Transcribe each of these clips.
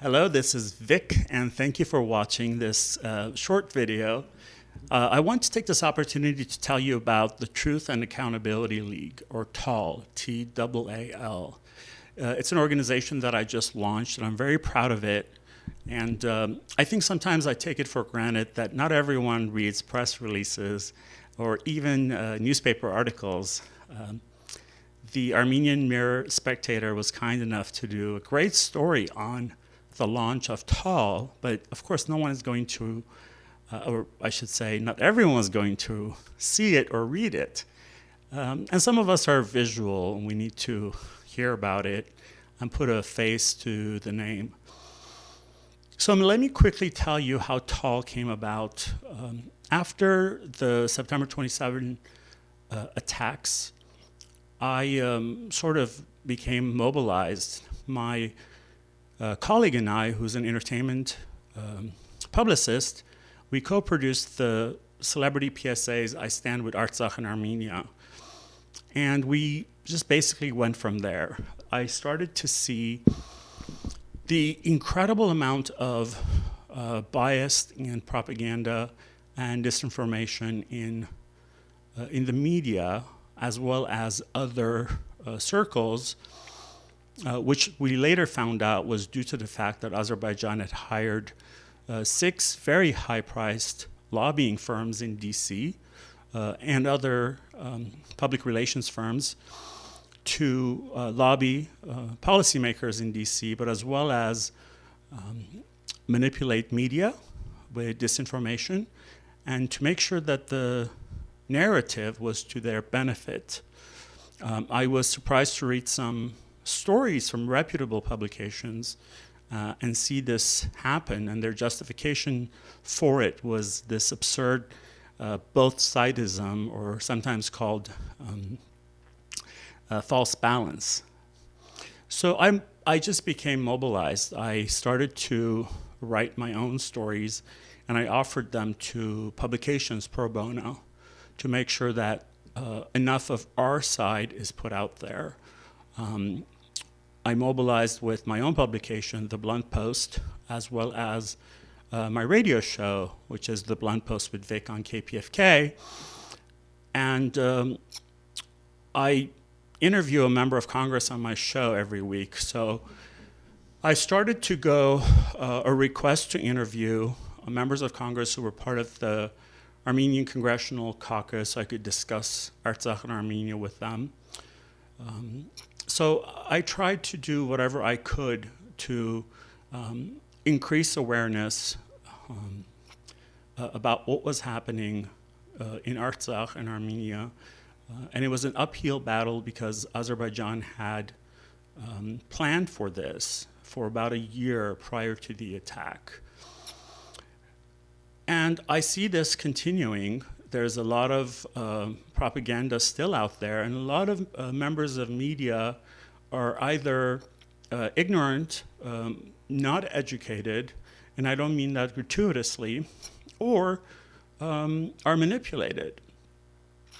Hello, this is Vic, and thank you for watching this short video. I want to take this opportunity to tell you about the Truth and Accountability League, or TAAL, T-A-A-L. It's an organization that I just launched, and I'm very proud of it. And I think sometimes I take it for granted that not everyone reads press releases or even newspaper articles. The Armenian Mirror Spectator was kind enough to do a great story on the launch of TAAL, but of course no one is going to, or I should say not everyone is going to see it or read it. And some of us are visual and we need to hear about it and put a face to the name. So let me quickly tell you how TAAL came about. After the September 27 attacks, I sort of became mobilized. My colleague and I, who's an entertainment publicist, we co-produced the celebrity PSAs, I Stand with Artsakh and Armenia. And we just basically went from there. I started to see the incredible amount of bias and propaganda and disinformation in the media, as well as other circles, which we later found out was due to the fact that Azerbaijan had hired 6 very high-priced lobbying firms in DC and other public relations firms to lobby policymakers in DC, but as well as manipulate media with disinformation and to make sure that the narrative was to their benefit. I was surprised to read some stories from reputable publications and see this happen, and their justification for it was this absurd both-sidism, or sometimes called false balance. So I just became mobilized. I started to write my own stories, and I offered them to publications pro bono to make sure that enough of our side is put out there. I mobilized with my own publication, The Blunt Post, as well as my radio show, which is The Blunt Post with Vic on KPFK. And I interview a member of Congress on my show every week. So I started to go a request to interview members of Congress who were part of the Armenian Congressional Caucus. I could discuss Artsakh and Armenia with them. So I tried to do whatever I could to increase awareness about what was happening in Artsakh and Armenia. And it was an uphill battle because Azerbaijan had planned for this for about a year prior to the attack. And I see this continuing. There's a lot of propaganda still out there, and a lot of members of media are either ignorant, not educated, and I don't mean that gratuitously, or are manipulated.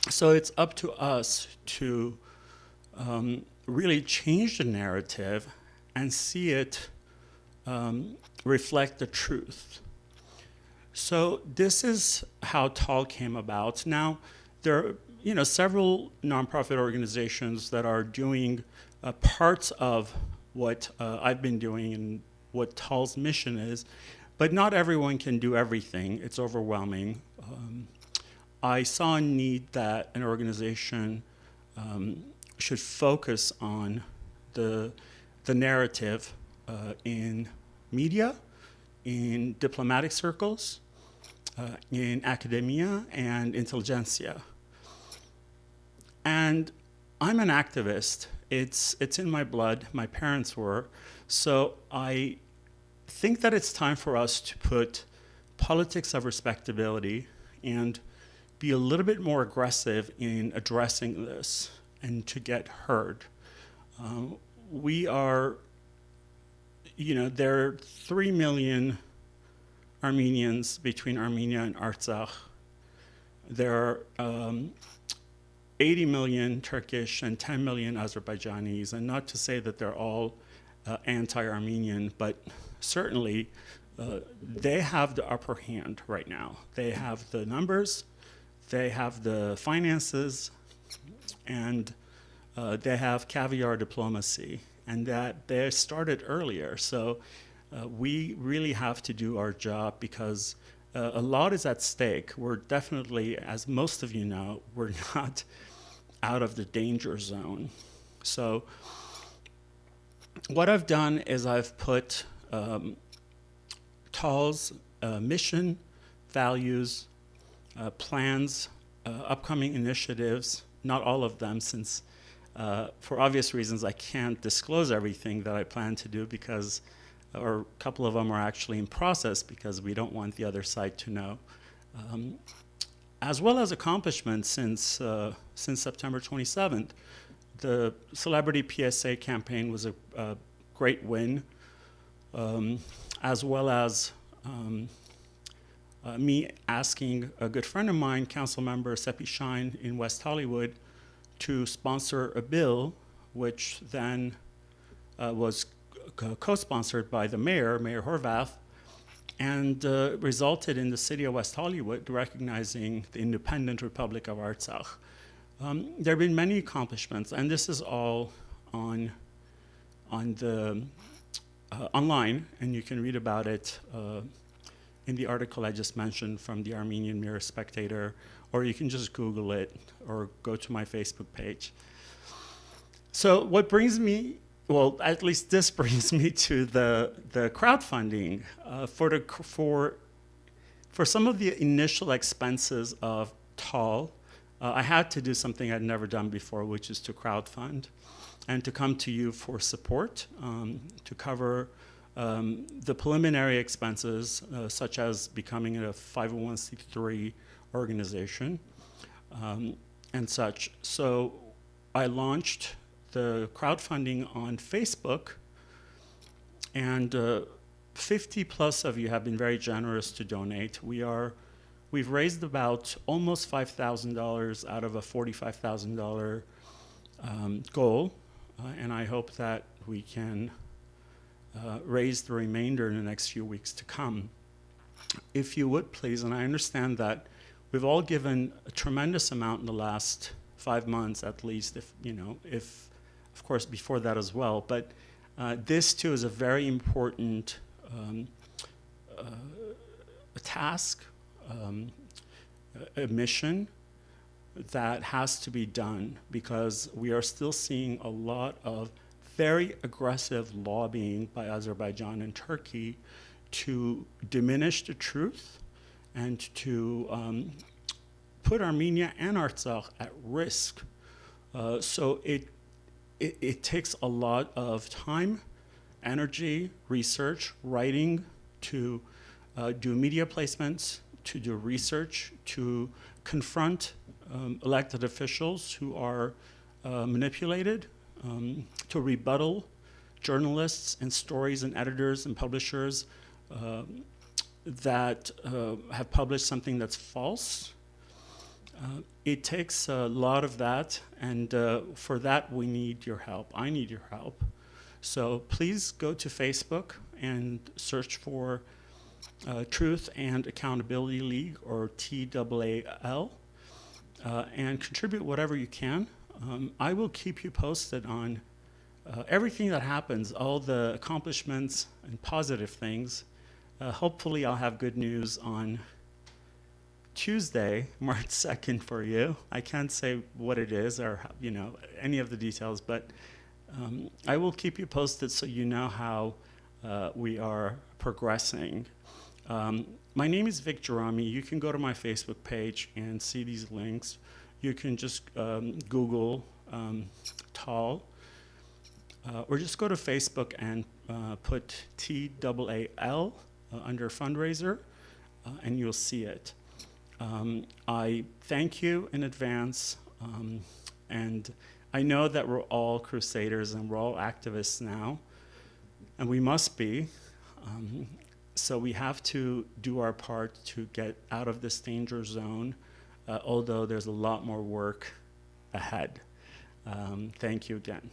So it's up to us to really change the narrative and see it reflect the truth. So this is how TAAL came about. Now, there are several nonprofit organizations that are doing parts of what I've been doing and what TAAL's mission is, but not everyone can do everything. It's overwhelming. I saw a need that an organization should focus on the narrative in media, in diplomatic circles, in academia and intelligentsia. And I'm an activist. It's in my blood. My parents were. So I think that it's time for us to put politics of respectability and be a little bit more aggressive in addressing this and to get heard. We are, there are 3 million Armenians between Armenia and Artsakh. There are 80 million Turkish and 10 million Azerbaijanis, and not to say that they're all anti-Armenian, but certainly they have the upper hand right now. They have the numbers, they have the finances, and they have caviar diplomacy, and that they started earlier. So we really have to do our job because a lot is at stake. We're definitely, as most of you know, we're not out of the danger zone. So what I've done is I've put TAAL's mission, values, plans, upcoming initiatives, not all of them, since for obvious reasons I can't disclose everything that I plan to do, because, or a couple of them are actually in process because we don't want the other side to know. As well as accomplishments since September 27th. The Celebrity PSA campaign was a great win, as well as me asking a good friend of mine, council member Seppi Shine in West Hollywood, to sponsor a bill, which then was co-sponsored by the mayor, Mayor Horvath, and resulted in the city of West Hollywood recognizing the independent Republic of Artsakh. There have been many accomplishments, and this is all on the online, and you can read about it in the article I just mentioned from the Armenian Mirror Spectator, or you can just Google it or go to my Facebook page. So what brings me, well, at least this brings me to the crowdfunding. For some of the initial expenses of TAAL, I had to do something I'd never done before, which is to crowdfund and to come to you for support, to cover the preliminary expenses, such as becoming a 501c3 organization and such. So I launched the crowdfunding on Facebook, and 50 plus of you have been very generous to donate. We've raised about almost $5,000 out of a $45,000 goal, and I hope that we can raise the remainder in the next few weeks to come. If you would please, and I understand that we've all given a tremendous amount in the last 5 months at least, if of course before that as well, but this too is a very important task, a mission that has to be done, because we are still seeing a lot of very aggressive lobbying by Azerbaijan and Turkey to diminish the truth and to put Armenia and Artsakh at risk. So it takes a lot of time, energy, research, writing, to do media placements, to do research, to confront elected officials who are manipulated, to rebuttal journalists and stories and editors and publishers that have published something that's false. It takes a lot of that, and for that we need your help. I need your help. So please go to Facebook and search for Truth and Accountability League, or TAAL, and contribute whatever you can. I will keep you posted on everything that happens, all the accomplishments and positive things. Hopefully I'll have good news on Tuesday, March 2nd for you. I can't say what it is or any of the details, but I will keep you posted so you know how we are progressing. My name is Vic Gerami. You can go to my Facebook page and see these links. You can just Google TAAL, or just go to Facebook and put TAAL under fundraiser, and you'll see it. I thank you in advance, and I know that we're all crusaders and we're all activists now, and we must be. So we have to do our part to get out of this danger zone, although there's a lot more work ahead. Thank you again.